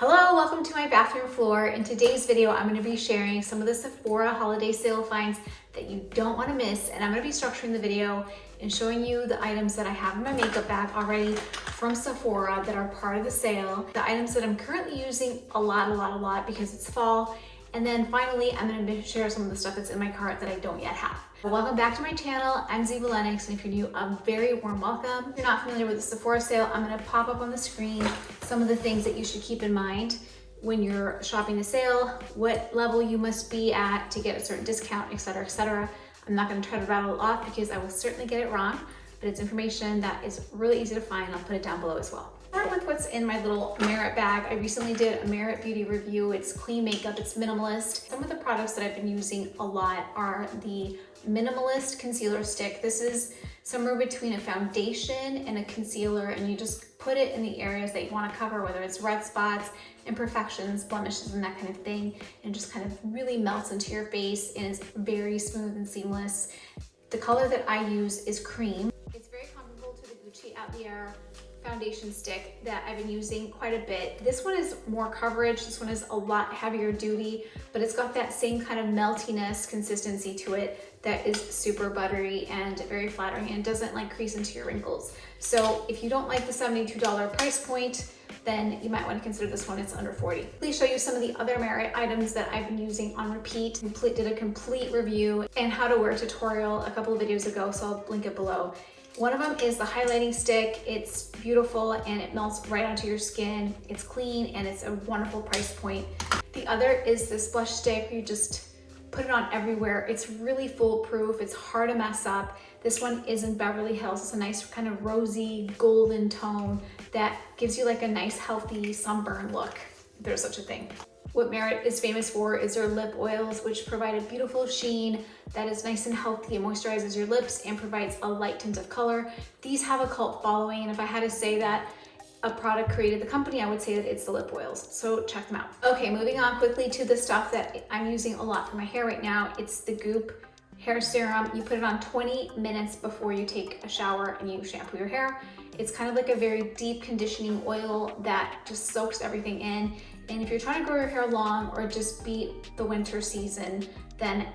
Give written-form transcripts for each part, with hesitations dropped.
Hello, welcome to my bathroom floor. In today's video, I'm going to be sharing some of the Sephora holiday sale finds that you don't want to miss, and I'm going to be structuring the video and showing you the items that I have in my makeup bag already from Sephora that are part of the sale, the items that I'm currently using a lot because it's fall, and then finally I'm going to share some of the stuff that's in my cart that I don't yet have. Welcome back to my channel. I'm Ziva Lennox, and if you're new, a very warm welcome. If you're not familiar with the Sephora sale, I'm going to pop up on the screen some of the things that you should keep in mind when you're shopping the sale, what level you must be at to get a certain discount, etc., etc. I'm not going to try to rattle it off because I will certainly get it wrong, but it's information that is really easy to find. I'll put it down below as well. Start with what's in my little Merit bag. I recently did a Merit beauty review. It's clean makeup, it's minimalist. Some of the products that I've been using a lot are the Minimalist Concealer Stick. This is somewhere between a foundation and a concealer, and you just put it in the areas that you want to cover, whether it's red spots, imperfections, blemishes, and that kind of thing, and just kind of really melts into your face and is very smooth and seamless. The color that I use is cream. It's very comparable to the Gucci Atelier foundation stick that I've been using quite a bit. This one is more coverage. This one is a lot heavier duty, but it's got that same kind of meltiness consistency to it that is super buttery and very flattering and doesn't like crease into your wrinkles. So if you don't like the $72 price point, then you might want to consider this one. It's under 40. Please show you some of the other Merit items that I've been using on repeat. Did a complete review and how to wear tutorial a couple of videos ago, so I'll link it below. One of them is the highlighting stick. It's beautiful and it melts right onto your skin. It's clean and it's a wonderful price point. The other is this blush stick. You just put it on everywhere. It's really foolproof. It's hard to mess up. This one is in Beverly Hills. It's a nice kind of rosy golden tone that gives you like a nice healthy sunburn look, if there's such a thing. What Merit is famous for is their lip oils, which provide a beautiful sheen that is nice and healthy and moisturizes your lips and provides a light tint of color. These have a cult following, and if I had to say that a product created the company, I would say that it's the lip oils, so check them out. Okay, moving on quickly to the stuff that I'm using a lot for my hair right now. It's the Goop hair serum. You put it on 20 minutes before you take a shower and you shampoo your hair. It's kind of like a very deep conditioning oil that just soaks everything in. And if you're trying to grow your hair long or just beat the winter season, then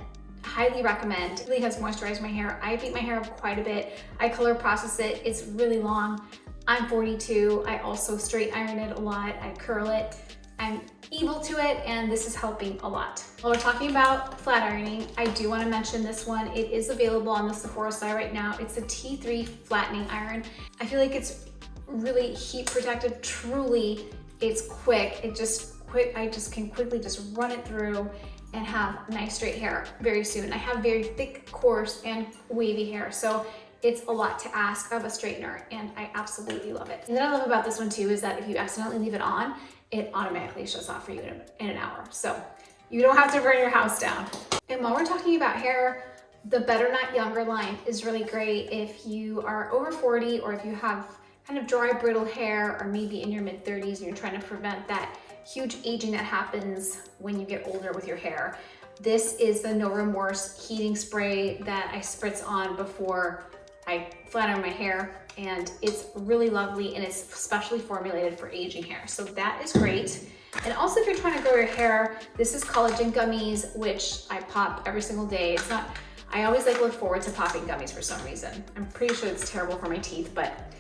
highly recommend. It really has moisturized my hair. I beat my hair up quite a bit. I color process it. It's really long. I'm 42. I also straight iron it a lot. I curl it. I'm evil to it, and this is helping a lot. While we're talking about flat ironing, I do want to mention this one. It is available on the Sephora site right now. It's a T3 flattening iron. I feel like it's really heat protective. Truly, it's quick. I just can quickly just run it through and have nice straight hair very soon. I have very thick, coarse, and wavy hair, so it's a lot to ask of a straightener, and I absolutely love it. And what I love about this one too is that if you accidentally leave it on, it automatically shuts off for you in an hour. So you don't have to burn your house down. And while we're talking about hair, the Better Not Younger line is really great if you are over 40 or if you have kind of dry, brittle hair, or maybe in your mid-30s and you're trying to prevent that huge aging that happens when you get older with your hair. This is the No Remorse heating spray that I spritz on before I flat iron my hair, and it's really lovely and it's specially formulated for aging hair. So that is great. And also if you're trying to grow your hair, this is Collagen Gummies, which I pop every single day. I always look forward to popping gummies for some reason. I'm pretty sure it's terrible for my teeth, but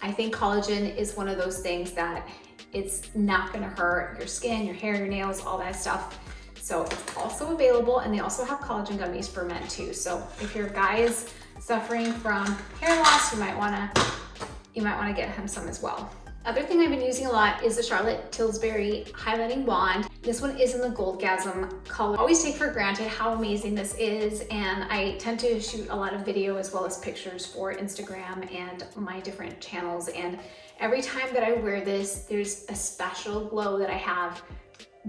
I think collagen is one of those things that it's not gonna hurt your skin, your hair, your nails, all that stuff. So it's also available, and they also have collagen gummies for men too. So if your guy is suffering from hair loss, you might wanna get him some as well. Other thing I've been using a lot is the Charlotte Tilbury highlighting wand. This one is in the Goldgasm color. I always take for granted how amazing this is, and I tend to shoot a lot of video as well as pictures for Instagram and my different channels, and every time that I wear this, there's a special glow that I have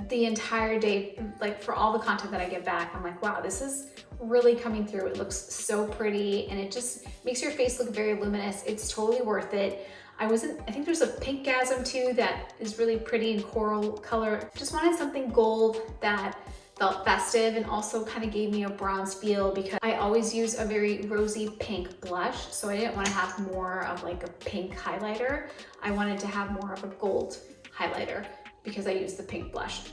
the entire day. Like for all the content that I get back, I'm like, wow, this is really coming through. It looks so pretty and it just makes your face look very luminous. It's totally worth it. I think there's a Pinkgasm too that is really pretty in coral color. Just wanted something gold that felt festive and also kind of gave me a bronze feel because I always use a very rosy pink blush. So I didn't want to have more of like a pink highlighter. I wanted to have more of a gold highlighter. because I use the pink blush.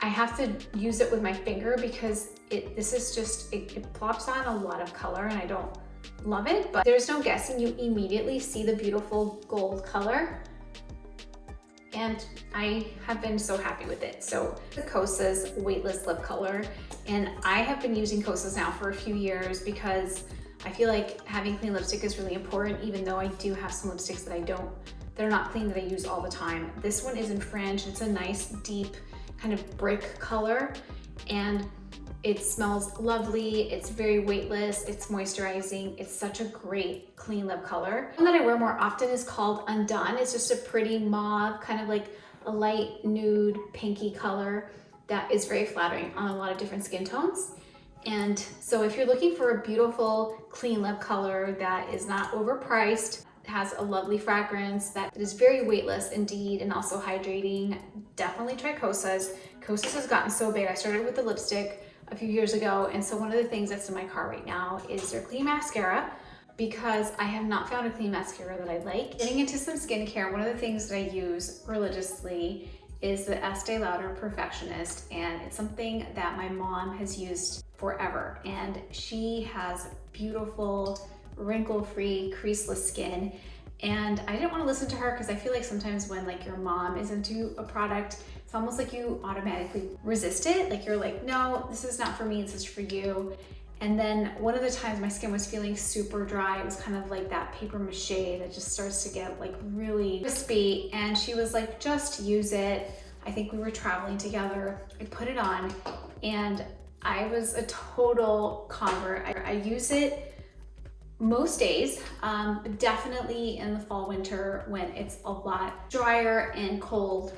I have to use it with my finger because it plops on a lot of color and I don't love it, but there's no guessing, you immediately see the beautiful gold color. And I have been so happy with it. So the Kosas Weightless Lip Color, and I have been using Kosas now for a few years because I feel like having clean lipstick is really important, even though I do have some lipsticks that are not clean that I use all the time. This one is in Fringe. It's a nice deep kind of brick color and it smells lovely. It's very weightless. It's moisturizing. It's such a great clean lip color. One that I wear more often is called Undone. It's just a pretty mauve, kind of like a light nude pinky color that is very flattering on a lot of different skin tones. And so if you're looking for a beautiful clean lip color that is not overpriced, has a lovely fragrance, that is very weightless indeed and also hydrating, definitely try Kosas. Kosas has gotten so big. I started with the lipstick a few years ago, and so one of the things that's in my car right now is their clean mascara, because I have not found a clean mascara that I like. Getting into some skincare, one of the things that I use religiously is the Estee Lauder Perfectionist, and it's something that my mom has used forever, and she has beautiful wrinkle-free, creaseless skin. And I didn't want to listen to her because I feel like sometimes when like your mom is into a product, it's almost like you automatically resist it. Like you're like, no, this is not for me, this is for you. And then one of the times my skin was feeling super dry, it was kind of like that paper mache that just starts to get like really crispy. And she was like, just use it. I think we were traveling together. I put it on and I was a total convert. I use it most days, definitely in the fall, winter when it's a lot drier and cold,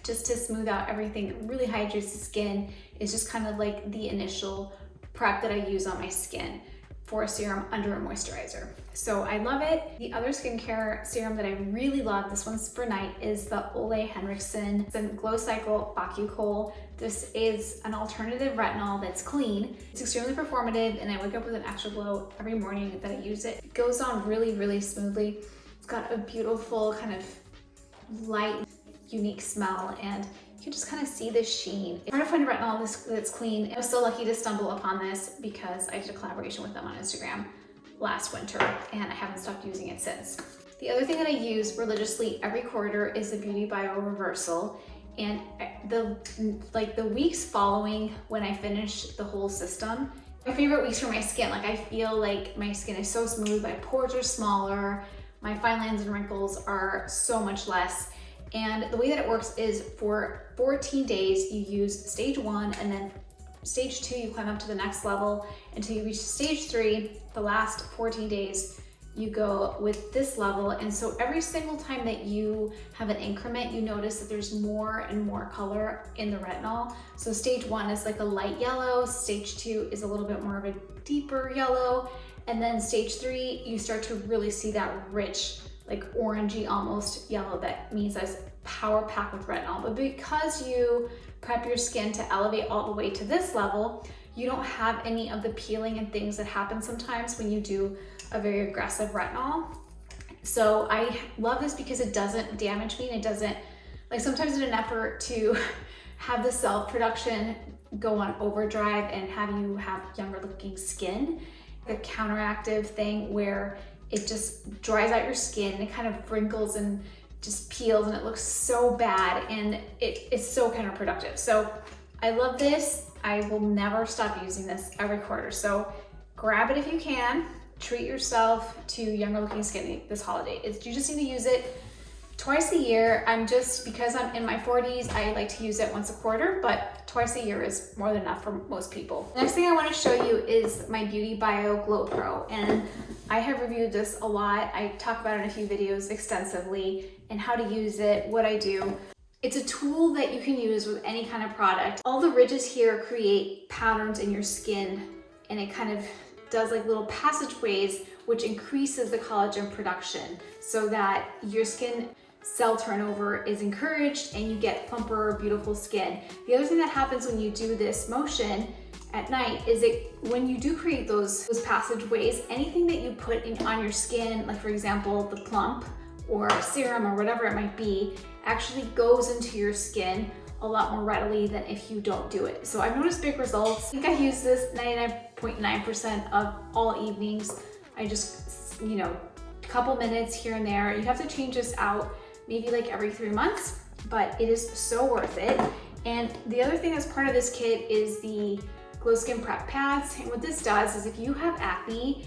just to smooth out everything. It really hydrates the skin. It's just kind of like the initial prep that I use on my skin for a serum under a moisturizer. So I love it. The other skincare serum that I really love, this one's for night, is the Ole Henriksen Glow Cycle Bakucol. This is an alternative retinol that's clean. It's extremely performative and I wake up with an extra glow every morning that I use it. It goes on really, really smoothly. It's got a beautiful kind of light, unique smell, and you can just kind of see the sheen. It's hard to find a retinol that's clean. I was so lucky to stumble upon this because I did a collaboration with them on Instagram last winter and I haven't stopped using it since. The other thing that I use religiously every quarter is the Beauty Bio Reversal. And the weeks following when I finish the whole system, my favorite weeks for my skin. Like I feel like my skin is so smooth, my pores are smaller, my fine lines and wrinkles are so much less. And the way that it works is for 14 days, you use stage 1, and then stage 2, you climb up to the next level until you reach stage 3. The last 14 days, you go with this level. And so every single time that you have an increment, you notice that there's more and more color in the retinol. So stage 1 is like a light yellow, stage 2 is a little bit more of a deeper yellow, and then stage 3, you start to really see that rich, like orangey almost yellow. That means that's power packed with retinol. But because you prep your skin to elevate all the way to this level, you don't have any of the peeling and things that happen sometimes when you do a very aggressive retinol. So I love this because it doesn't damage me, and it doesn't, like sometimes in an effort to have the cell production go on overdrive and have you have younger looking skin, the counteractive thing where it just dries out your skin, it kind of wrinkles and just peels and it looks so bad, and it's so counterproductive. So I love this. I will never stop using this every quarter. So grab it if you can. Treat yourself to younger looking skin this holiday. You just need to use it twice a year. Because I'm in my 40s, I like to use it once a quarter, but twice a year is more than enough for most people. The next thing I want to show you is my Beauty Bio GloPro, and I have reviewed this a lot. I talk about it in a few videos extensively and how to use it, what I do. It's a tool that you can use with any kind of product. All the ridges here create patterns in your skin, and it kind of does like little passageways, which increases the collagen production so that your skin cell turnover is encouraged and you get plumper, beautiful skin. The other thing that happens when you do this motion at night is when you do create those passageways, anything that you put on your skin, like for example, the plump or serum or whatever it might be, actually goes into your skin a lot more readily than if you don't do it. So I've noticed big results. I think I use this 99.9% of all evenings. I just, you know, a couple minutes here and there. You have to change this out maybe like every 3 months, but it is so worth it. And the other thing that's part of this kit is the Glow Skin Prep Pads. And what this does is if you have acne,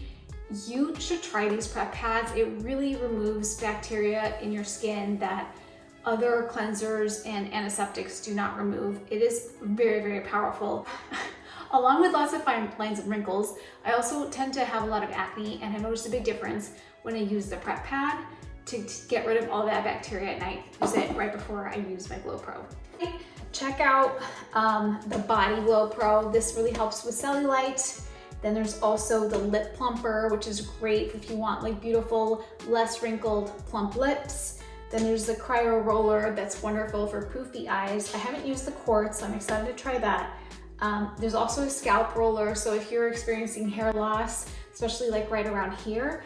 you should try these prep pads. It really removes bacteria in your skin that other cleansers and antiseptics do not remove. It is very, very powerful. Along with lots of fine lines and wrinkles, I also tend to have a lot of acne, and I noticed a big difference when I use the prep pad to get rid of all that bacteria at night. Use it right before I use my GloPro. Check out the Body GloPro. This really helps with cellulite. Then there's also the Lip Plumper, which is great if you want like beautiful, less wrinkled, plump lips. Then there's the Cryo Roller, that's wonderful for poofy eyes. I haven't used the quartz, so I'm excited to try that. There's also a scalp roller, so if you're experiencing hair loss, especially like right around here,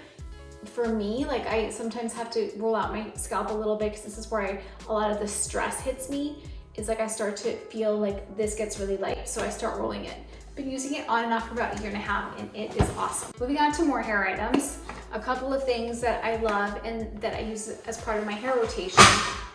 for me, like I sometimes have to roll out my scalp a little bit because this is where a lot of the stress hits me. It's like I start to feel like this gets really light, so I start rolling it. Been using it on and off for about 1.5 years, and it is awesome. Moving on to more hair items. A couple of things that I love and that I use as part of my hair rotation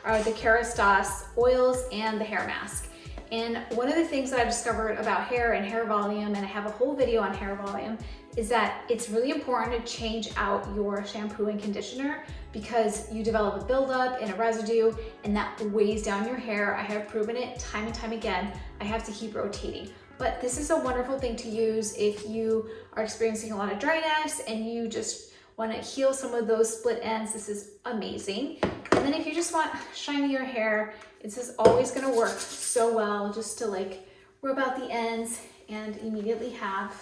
are the Kerastase oils and the hair mask. And one of the things that I discovered about hair and hair volume, and I have a whole video on hair volume, is that it's really important to change out your shampoo and conditioner because you develop a buildup and a residue, and that weighs down your hair. I have proven it time and time again. I have to keep rotating. But this is a wonderful thing to use if you are experiencing a lot of dryness and you just want to heal some of those split ends. This is amazing. And then if you just want shinier hair, this is always going to work so well just to like rub out the ends and immediately have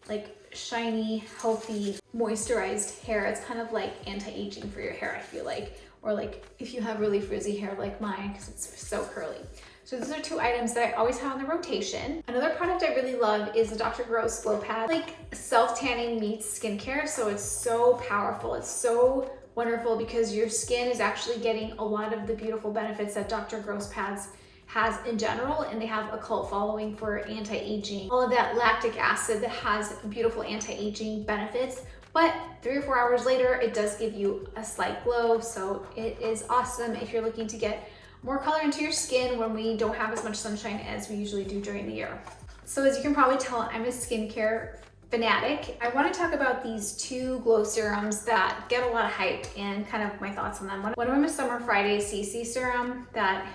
like shiny, healthy, moisturized hair. It's kind of like anti-aging for your hair, I feel like, or like if you have really frizzy hair like mine because it's so curly. So those are 2 items that I always have on the rotation. Another product I really love is the Dr. Gross Glow Pad. Like self-tanning meets skincare, so it's so powerful. It's so wonderful because your skin is actually getting a lot of the beautiful benefits that Dr. Gross Pads has in general, and they have a cult following for anti-aging. All of that lactic acid that has beautiful anti-aging benefits, but 3 or 4 hours later, it does give you a slight glow, so it is awesome if you're looking to get more color into your skin when we don't have as much sunshine as we usually do during the year. So as you can probably tell, I'm a skincare fanatic. I want to talk about these 2 glow serums that get a lot of hype and kind of my thoughts on them. One of them is Summer Friday CC Serum that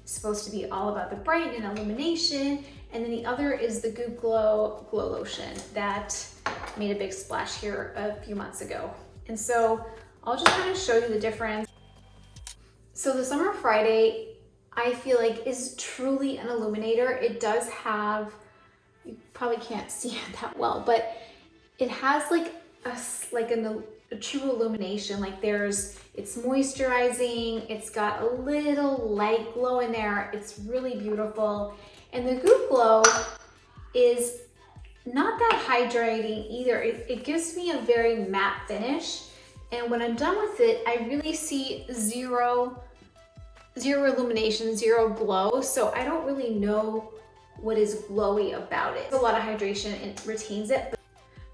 is supposed to be all about the bright and illumination. And then the other is the Goop Glow Lotion that made a big splash here a few months ago. And so I'll just kind of show you the difference. So the Summer Friday, I feel like is truly an illuminator. It does have, you probably can't see it that well, but it has like a true illumination. Like it's moisturizing, it's got a little light glow in there. It's really beautiful. And the Goop Glow is not that hydrating either. It gives me a very matte finish. And when I'm done with it, I really see zero illumination, zero glow. So I don't really know what is glowy about it. It's a lot of hydration and it retains it,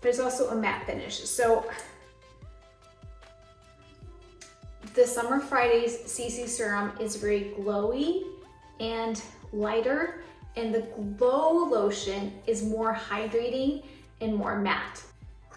but it's also a matte finish. So the Summer Fridays CC Serum is very glowy and lighter, and the Glow Lotion is more hydrating and more matte.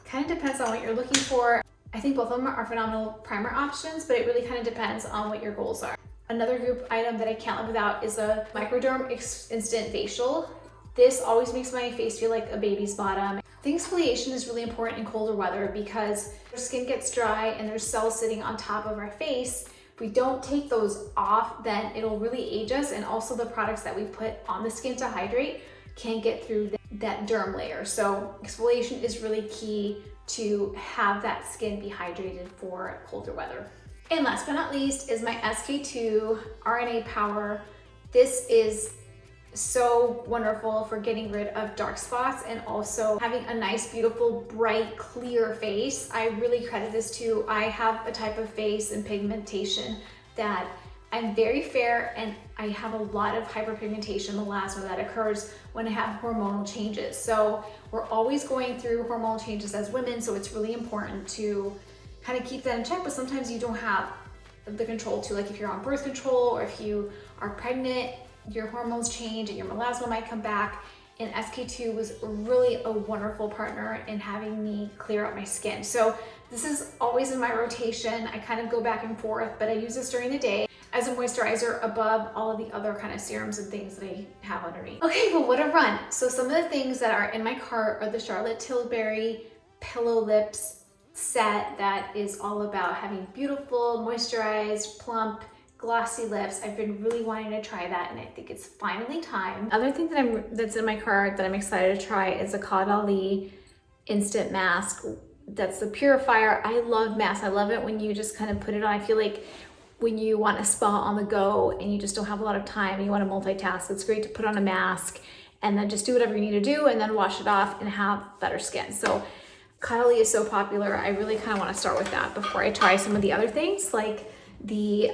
Kind of depends on what you're looking for. I think both of them are phenomenal primer options, but it really kind of depends on what your goals are. Another Goop item that I can't live without is a Microderm Instant Facial. This always makes my face feel like a baby's bottom. I think exfoliation is really important in colder weather because our skin gets dry and there's cells sitting on top of our face. If we don't take those off, then it'll really age us, and also the products that we put on the skin to hydrate can't get through that derm layer. So exfoliation is really key to have that skin be hydrated for colder weather. And last but not least is my SK2 RNA Power. This is so wonderful for getting rid of dark spots and also having a nice, beautiful, bright, clear face. I really credit this to, I have a type of face and pigmentation that I'm very fair and I have a lot of hyperpigmentation, melasma, that occurs when I have hormonal changes. So we're always going through hormonal changes as women, so it's really important to kind of keep that in check, but sometimes you don't have the control to, like if you're on birth control or if you are pregnant, your hormones change and your melasma might come back. And SK2 was really a wonderful partner in having me clear up my skin. So this is always in my rotation. I kind of go back and forth, but I use this during the day as a moisturizer above all of the other kind of serums and things that I have underneath. Okay, but what a run. So some of the things that are in my cart are the Charlotte Tilbury Pillow Lips set that is all about having beautiful, moisturized, plump, glossy lips. I've been really wanting to try that and I think it's finally time. Other thing that's in my cart that I'm excited to try is a Caudalie Instant Mask. That's the purifier. I love masks. I love it when you just kind of put it on. I feel like when you want a spa on the go and you just don't have a lot of time and you want to multitask, it's great to put on a mask and then just do whatever you need to do and then wash it off and have better skin. So Caudalie is so popular. I really kind of want to start with that before I try some of the other things like the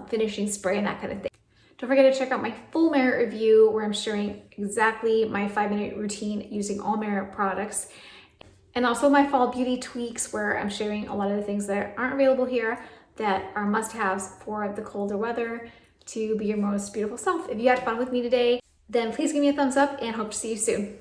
finishing spray and that kind of thing. Don't forget to check out my full Merit review where I'm sharing exactly my 5-minute routine using all Merit products. And also my fall beauty tweaks where I'm sharing a lot of the things that aren't available here that are must-haves for the colder weather to be your most beautiful self. If you had fun with me today, then please give me a thumbs up and hope to see you soon.